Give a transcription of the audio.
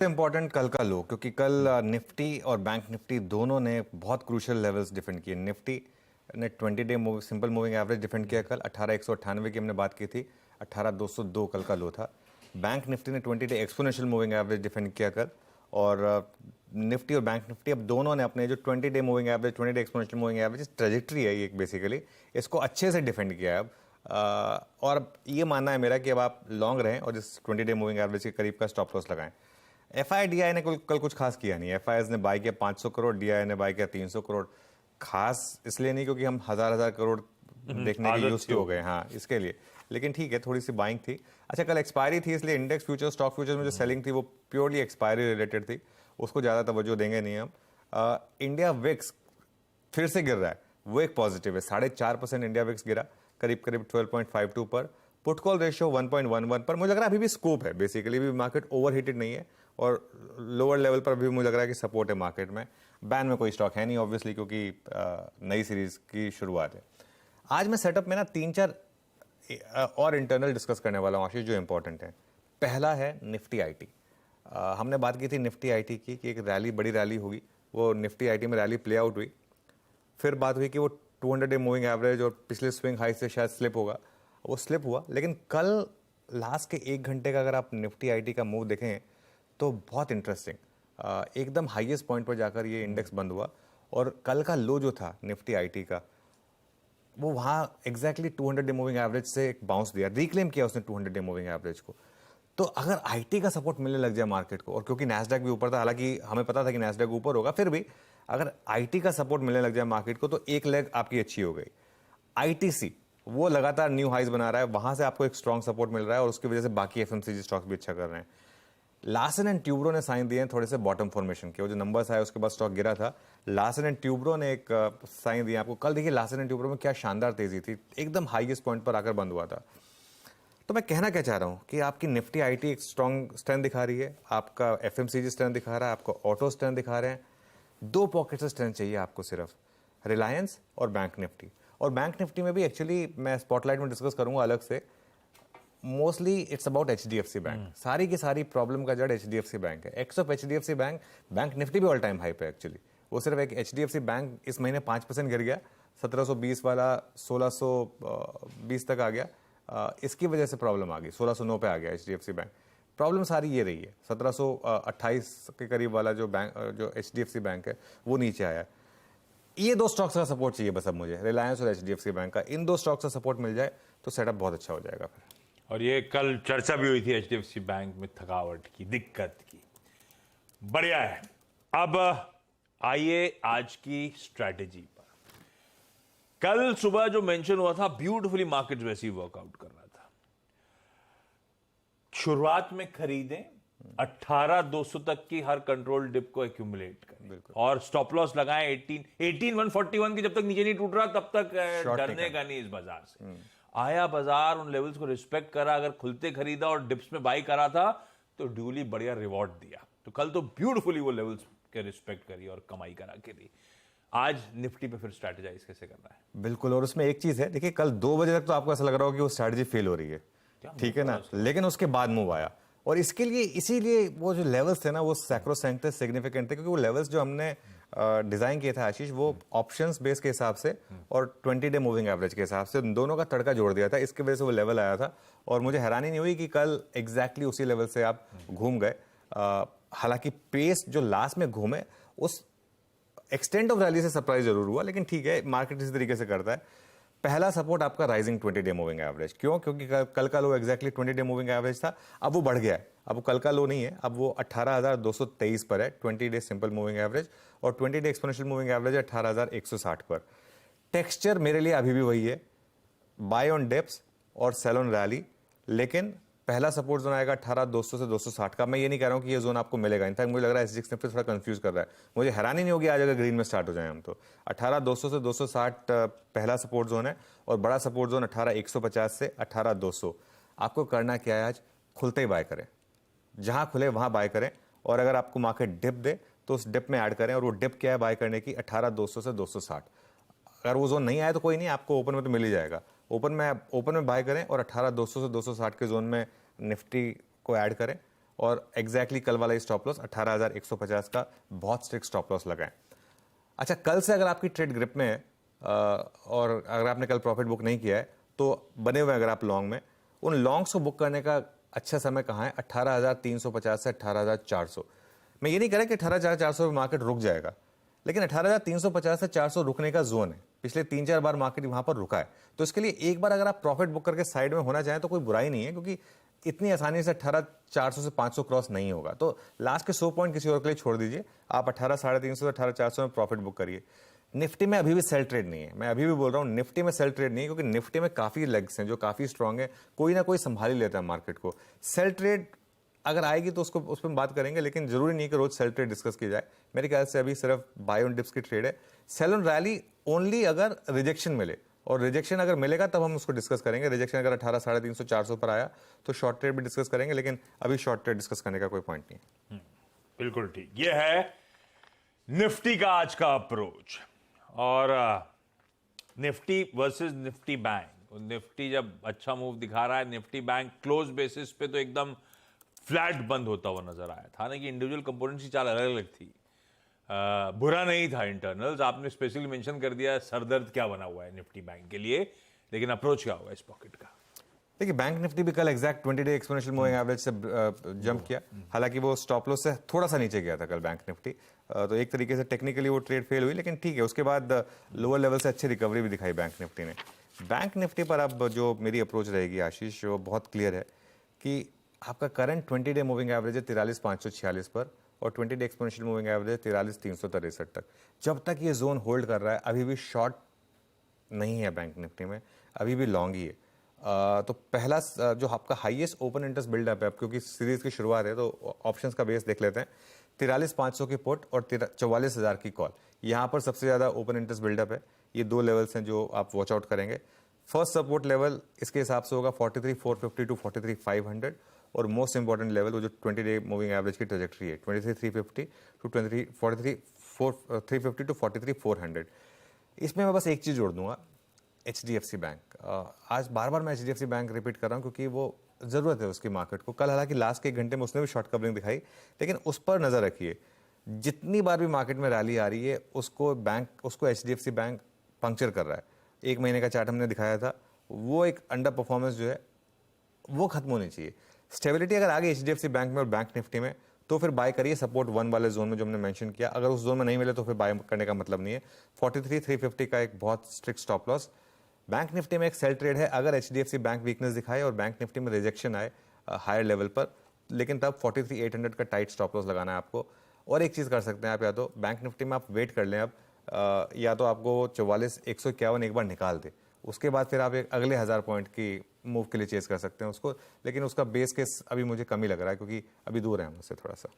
Important कल का लो, क्योंकि कल निफ्टी और बैंक निफ्टी दोनों ने बहुत क्रूशियल लेवल्स डिफेंड किए। निफ्टी ने 20 day simple moving average defend किया कल 18,198 की हमने बात की थी, 18,202 कल का लो था। बैंक निफ्टी ने 20 day exponential moving average defend किया कल, और निफ्टी और बैंक निफ्टी अब दोनों ने अपने जो 20 day moving average, 20 day exponential moving average trajectory है ये बेसिकली, इसको अच्छे से डिफेंड किया है अब। और ये मानना है मेरा कि अब आप लॉन्ग रहें और इस 20 डे मूविंग एवरेज के करीब का स्टॉप लॉस लगाएं। एफआईडीआई ने कल कुछ खास किया नहीं। एफआईआई ने बाय किया 500 करोड़, डीआई ने बाय किया 300 करोड़। खास इसलिए नहीं क्योंकि हम हजार हजार करोड़ देखने के यूज हो गए, हाँ इसके लिए, लेकिन ठीक है थोड़ी सी बाइंग थी। अच्छा कल एक्सपायरी थी, इसलिए इंडेक्स फ्यूचर, स्टॉक फ्यूचर में जो सेलिंग थी वो प्योरली एक्सपायरी रिलेटेड थी, उसको ज़्यादा तवज्जो देंगे नहीं हम। इंडिया विक्स फिर से गिर रहा है, वो एक पॉजिटिव है। 4.5% इंडिया विक्स गिरा, करीब करीब 12.52 पर। पुट कॉल रेशियो 1.11 पर। मुझे लग रहा है अभी भी स्कोप है, बेसिकली भी मार्केट ओवर हीटेड नहीं है, और लोअर लेवल पर भी मुझे लग रहा है कि सपोर्ट है मार्केट में। बैन में कोई स्टॉक है नहीं ऑब्वियसली, क्योंकि नई सीरीज की शुरुआत है। आज मैं सेटअप में ना 3-4 और इंटरनल डिस्कस करने वाला हूँ आशीष, जो इंपॉर्टेंट है। पहला है निफ्टी आईटी। हमने बात की थी निफ्टी आईटी की कि एक रैली, बड़ी रैली होगी, वो निफ्टी आईटी में रैली प्ले आउट हुई। फिर बात हुई कि वो 200 डे मूविंग एवरेज और पिछले स्विंग हाई से शायद स्लिप होगा, वो स्लिप हुआ। लेकिन कल लास्ट के 1 घंटे का अगर आप निफ्टी आईटी का मूव देखें तो बहुत इंटरेस्टिंग, एकदम हाईएस्ट पॉइंट पर जाकर ये इंडेक्स बंद हुआ, और कल का लो जो था निफ्टी आईटी का, वो वहाँ एग्जैक्टली 200 डे मूविंग एवरेज से एक बाउंस दिया, रिक्लेम किया उसने 200 डे मूविंग एवरेज को। तो अगर आईटी का सपोर्ट मिलने लग जाए मार्केट को, और क्योंकि नैस्डैक भी ऊपर था, हालांकि हमें पता था कि नैस्डैक ऊपर होगा, फिर भी अगर आईटी का सपोर्ट मिलने लग जाए मार्केट को तो एक लेग आपकी अच्छी हो गई। आईटीसी वो लगातार न्यू हाइज बना रहा है, वहां से आपको एक स्ट्रॉन्ग सपोर्ट मिल रहा है, और उसकी वजह से बाकी एफएमसीजी स्टॉक्स भी अच्छा कर रहे हैं। लार्सन एंड ट्यूब्रो ने साइन दिए हैं थोड़े से बॉटम फॉर्मेशन के, वो जो नंबर्स आए उसके बाद स्टॉक गिरा था। लार्सन एंड ट्यूब्रो ने एक साइन दिया आपको कल। देखिए लार्सन एंड ट्यूब्रो में क्या शानदार तेजी थी, एकदम हाईएस्ट पॉइंट पर आकर बंद हुआ था। तो मैं कहना क्या चाह रहा हूं कि आपकी निफ्टी आईटी एक स्ट्रॉन्ग स्ट्रेंथ दिखा रही है, आपका एफएमसीजी स्ट्रेंथ दिखा रहा है, आपको ऑटो स्ट्रेंथ दिखा रहे हैं। 2 पॉकेट से स्ट्रेंथ चाहिए आपको, सिर्फ रिलायंस और बैंक निफ्टी। और बैंक निफ्टी में भी एक्चुअली मैं स्पॉटलाइट में डिस्कस करूंगा अलग से। Mostly it's about HDFC bank. सारी की सारी प्रॉब्लम का जड़ एचडीएफसी बैंक है। X of HDFC bank, bank Nifty भी ऑल टाइम हाई पे एक्चुअली। वो सिर्फ एक एचडीएफसी बैंक इस महीने 5% गिर गया, 1720 वाला 1620 तक आ गया। इसकी वजह से प्रॉब्लम आ गई, 1609 पे आ गया एचडीएफसी बैंक। प्रॉब्लम सारी ये रही है, 1728 के करीब वाला जो बैंक, जो एचडीएफसी बैंक है, वो नीचे आया। ये 2 स्टॉक्स का सपोर्ट चाहिए बस अब मुझे, रिलायंस और एचडीएफसी बैंक का। इन 2 स्टॉक्स का सपोर्ट मिल जाए तो सेटअप बहुत अच्छा हो जाएगा फिर। और ये कल चर्चा भी हुई थी एचडीएफसी बैंक में थकावट की, दिक्कत की। बढ़िया है। अब आइए आज की स्ट्रैटेजी पर। कल सुबह जो मेंशन हुआ था, ब्यूटीफुली मार्केट वैसे ही वर्कआउट कर रहा था। शुरुआत में खरीदें, 18,200 तक की हर कंट्रोल डिप को एक्यूमुलेट करें, और स्टॉप लॉस लगाएं 18,141 की। जब तक नीचे नहीं टूट रहा तब तक डरने का नहीं इस बाजार से। आया बाजार, उन लेवल्स को रिस्पेक्ट करा, अगर खुलते खरीदा और डिप्स में बाई करा था तो ड्यूली बढ़िया रिवॉर्ड दिया। तो कल तो ब्यूटीफुली वो लेवल्स के रिस्पेक्ट करी और कमाई करा के दी। आज निफ्टी पे फिर स्ट्रैटेजाइज कैसे करना है? बिल्कुल, और उसमें एक चीज है, देखिए कल 2 बजे तक तो आपको ऐसा लग रहा हो कि वो स्ट्रैटेजी फेल हो रही है, ठीक है ना, लेकिन उसके बाद मूव आया। और इसके लिए, इसीलिए वो जो लेवल्स थे ना वो सैक्रोसैंक्ट थे, सिग्निफिकेंट थे, क्योंकि वो लेवल्स जो हमने डिजाइन किए थे आशीष, वो ऑप्शंस बेस के हिसाब से और 20 डे मूविंग एवरेज के हिसाब से दोनों का तड़का जोड़ दिया था। इसकी वजह से वो लेवल आया था, और मुझे हैरानी नहीं हुई कि कल एग्जैक्टली उसी लेवल से आप घूम गए। हालांकि पेस जो लास्ट में घूमे, उस एक्सटेंट ऑफ रैली से सरप्राइज जरूर हुआ, लेकिन ठीक है, मार्केट इसी तरीके से करता है। पहला सपोर्ट आपका राइजिंग 20 डे मूविंग एवरेज। क्यों? क्योंकि कल का लो एग्जैक्टली 20 डे मूविंग एवरेज था, अब वो बढ़ गया है। अब वो कल का लो नहीं है, अब वो 18,223 पर है 20 डे सिंपल मूविंग एवरेज, और 20 डे एक्सपोनेंशियल मूविंग एवरेज है 18,160 पर। टेक्सचर मेरे लिए अभी भी वही है, बाय ऑन डिप्स और सेल ऑन रैली। लेकिन पहला सपोर्ट जोन आएगा 18,200 से 260 का। मैं ये नहीं कह रहा हूं कि ये जोन आपको मिलेगा, इनफैक्ट मुझे लग रहा है एसजीएक्स निफ्टी थोड़ा कंफ्यूज कर रहा है। मुझे हैरानी नहीं होगी आज अगर ग्रीन में स्टार्ट हो जाए हम तो। 18,200 से 260 पहला सपोर्ट जोन है, और बड़ा सपोर्ट जोन 18,150 से 18,200। आपको करना क्या है, आज खुलते ही बाय करें, जहां खुले वहां बाय करें, और अगर आपको मार्केट डिप दे तो उस डिप में ऐड करें। और वो डिप क्या है बाय करने की? 18,200 से 260। अगर वो जोन नहीं आया तो कोई नहीं, आपको ओपन में तो मिल ही जाएगा। ओपन में बाय करें, और 18,200 से 260 के जोन में निफ्टी को ऐड करें, और एग्जैक्टली कल वाला स्टॉप लॉस 18,150 का बहुत स्ट्रिक्ट स्टॉप लॉस लगाएं। अच्छा, कल से अगर आपकी ट्रेड ग्रिप में है और अगर आपने कल प्रॉफिट बुक नहीं किया है तो बने हुए अगर आप लॉन्ग में, उन लॉन्ग्स को बुक करने का अच्छा समय कहाँ है? 18,350 से 18,400। मैं ये नहीं कह रहा कि 18,400 पे मार्केट रुक जाएगा, लेकिन 18,350 से 400 रुकने का जोन है। पिछले 3-4 बार मार्केट वहां पर रुका है, तो इसके लिए एक बार अगर आप प्रॉफिट बुक करके साइड में होना चाहें तो कोई बुराई नहीं है, क्योंकि इतनी आसानी से 18,400 से 500 क्रॉस नहीं होगा। तो लास्ट के 100 पॉइंट किसी और के लिए छोड़ दीजिए, आप 18,350 से 18,400 में प्रॉफिट बुक करिए। निफ्टी में अभी भी सेल ट्रेड नहीं है, मैं अभी भी बोल रहा हूँ निफ्टी में सेल ट्रेड नहीं है, क्योंकि निफ्टी में काफी लेग्स हैं जो काफी स्ट्रांग है, कोई ना कोई संभाल ही लेता है मार्केट को। सेल ट्रेड अगर आएगी तो उसको उस पर बात करेंगे, लेकिन जरूरी नहीं कि रोज सेल ट्रेड डिस्कस की जाए। मेरे ख्याल से अभी सिर्फ बाय ऑन डिप्स की ट्रेड है। सेल ऑन रैली ओनली अगर रिजेक्शन मिले, और रिजेक्शन अगर मिलेगा तब हम उसको डिस्कस करेंगे। रिजेक्शन अगर 18,350 400 पर आया तो शॉर्ट ट्रेड भी डिस्कस करेंगे, लेकिन अभी शॉर्ट ट्रेड डिस्कस करने का कोई पॉइंट नहीं है। बिल्कुल ठीक, ये है निफ्टी का आज का अप्रोच। और Nifty versus Nifty bank, Nifty जब अच्छा मूव दिखा रहा है, निफ्टी बैंक क्लोज बेसिस पे तो एकदम फ्लैट बंद होता हुआ नजर आया था ना, कि इंडिविजुअल कंपोनेंट्स की चाल अलग अलग थी। बुरा नहीं था इंटरनल्स, आपने स्पेशली मेंशन कर दिया सरदर्द क्या बना हुआ है निफ्टी बैंक के लिए, लेकिन अप्रोच क्या होगा इस पॉकेट का? देखिए, बैंक निफ्टी भी कल exact 20 day exponential moving average से जंप किया, हालांकि वो स्टॉप लॉस से थोड़ा सा नीचे गया था कल बैंक निफ्टी, तो एक तरीके से टेक्निकली वो ट्रेड फेल हुई, लेकिन ठीक है, उसके बाद लोअर लेवल से अच्छी रिकवरी भी दिखाई बैंक निफ्टी ने। बैंक निफ्टी पर अब जो मेरी अप्रोच रहेगी आशीष, वो बहुत क्लियर है कि आपका करंट 20 डे मूविंग एवरेज है 43,546 पर, और 20 डे एक्सपोनेंशियल मूविंग एवरेज 43,363 तक। जब तक ये जोन होल्ड कर रहा है, अभी भी शॉर्ट नहीं है बैंक निफ्टी में, अभी भी लॉन्ग ही है। तो पहला जो आपका हाईएस्ट ओपन इंटरेस्ट बिल्डअप है, अब क्योंकि सीरीज की शुरुआत है तो ऑप्शंस का बेस देख लेते हैं। 43,500 की पुट और 44,000 की कॉल, यहाँ पर सबसे ज़्यादा ओपन इंटरेस्ट बिल्डअप है। ये दो लेवल्स हैं जो आप वॉच आउट करेंगे। फर्स्ट सपोर्ट लेवल इसके हिसाब से होगा 43,450 टू 43,500, और मोस्ट इंपॉर्टेंट लेवल वो जो 20 डे मूविंग एवरेज की ट्रेजेक्ट्री है 23,350 टू 43,350 टू 43,400। इसमें मैं बस एक चीज़ जोड़ दूंगा, HDFC बैंक। आज बार बार मैं HDFC बैंक रिपीट कर रहा हूँ क्योंकि वो ज़रूरत है उसकी मार्केट को। कल हालांकि लास्ट के 1 घंटे में उसने भी शॉर्ट कवरिंग दिखाई, लेकिन उस पर नज़र रखिए। जितनी बार भी मार्केट में रैली आ रही है उसको HDFC बैंक पंक्चर कर रहा है। 1 महीने का चार्ट हमने दिखाया था, वो एक अंडर परफॉर्मेंस जो है वो खत्म होनी चाहिए। स्टेबिलिटी अगर आ गई HDFC बैंक में और बैंक निफ्टी में तो फिर बाय करिए सपोर्ट 1 वाले जोन में जो हमने मेंशन किया। अगर उस जोन में नहीं मिले तो फिर बाय करने का मतलब नहीं है। 43,350 का एक बहुत strict stop loss. Bank Nifty में एक सेल ट्रेड है, अगर HDFC बैंक वीकनेस दिखाए और बैंक निफ्टी में रिजेक्शन आए हायर लेवल पर, लेकिन तब 43,800 का टाइट स्टॉप लॉस लगाना है आपको। और एक चीज़ कर सकते हैं आप, या तो बैंक निफ्टी में आप वेट कर लें अब, या तो आपको 44,151 एक बार निकाल दे, उसके बाद फिर आप एक अगले 1000 पॉइंट की मूव के लिए चेस कर सकते हैं उसको, लेकिन उसका बेस केस अभी मुझे कम ही लग रहा है क्योंकि अभी दूर है हमसे थोड़ा सा।